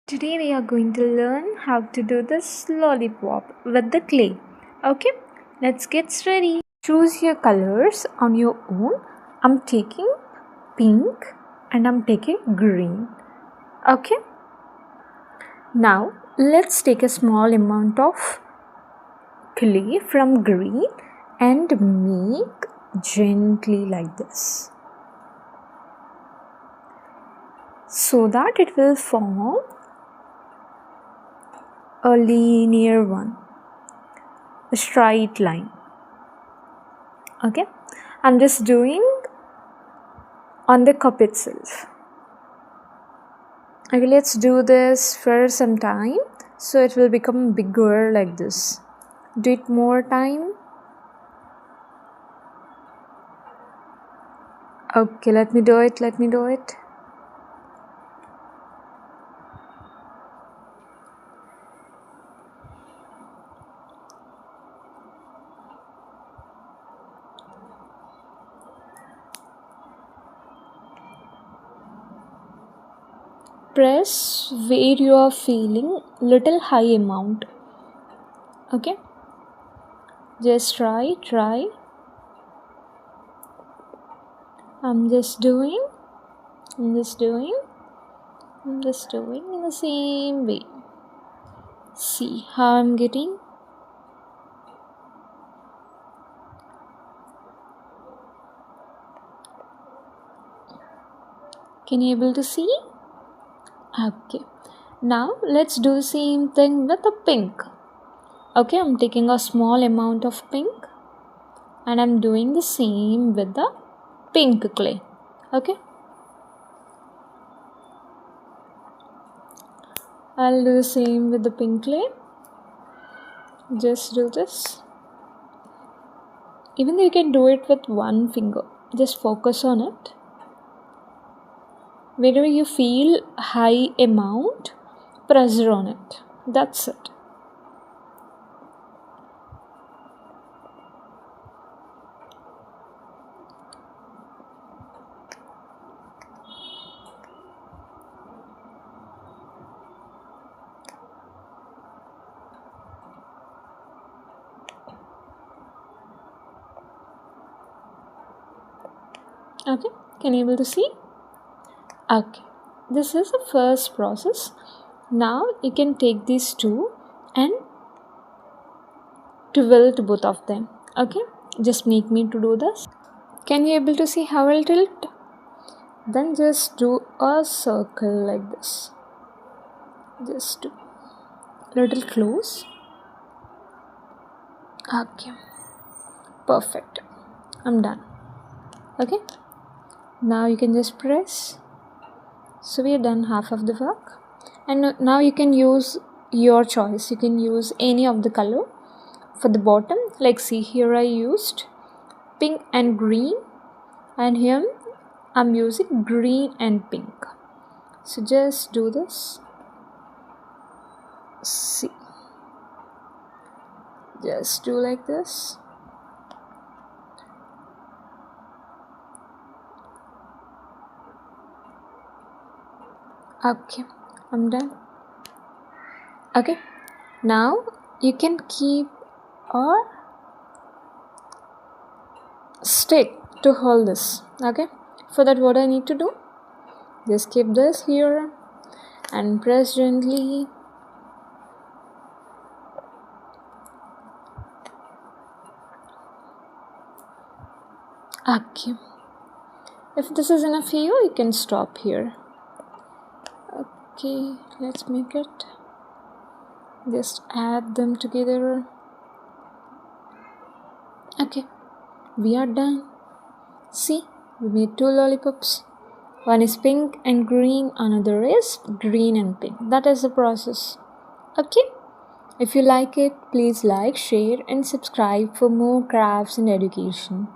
Today we are going to learn how to do this lollipop with the clay. Okay, let's get ready. Choose your colors on your own. I'm taking pink and I'm taking green. Okay, now let's take a small amount of clay from green and make gently like this, so that it will form a linear one, a straight line. Okay, I'm just doing on the cup itself. Okay, let's do this for some time so it will become bigger like this. Do it more time. Okay, let me do it. Press where you are feeling little high amount. Okay, just try. I'm just doing in the same way. See how I'm getting. Can you able to see? Okay, now let's do the same thing with the pink. Okay, I'm taking a small amount of pink and I'm doing the same with the pink clay. Okay, I'll do the same with the pink clay. Just do this. Even though you can do it with one finger, just focus on it. Whenever you feel high amount, pressure on it. That's it. Okay, can you able to see? Okay, this is the first process. Now you can take these two and tilt both of them. Okay, just make me to do this. Can you able to see how I'll tilt? Then just do a circle like this. Just do little close. Okay, perfect. I'm done. Okay, now you can just press. So we are done half of the work, and now you can use your choice. You can use any of the color for the bottom. Like, see here I used pink and green, and here I'm using green and pink. So just do this. See, just do like this. Okay, I'm done. Okay, now you can keep a stick to hold this. Okay, for that what I need to do, just keep this here and press gently. Okay, if this is enough for you can stop here. Okay, let's make it. Just add them together. Okay, we are done. See, we made two lollipops. One is pink and green, another is green and pink. That is the process. Okay, if you like it, please like, share and subscribe for more crafts and education.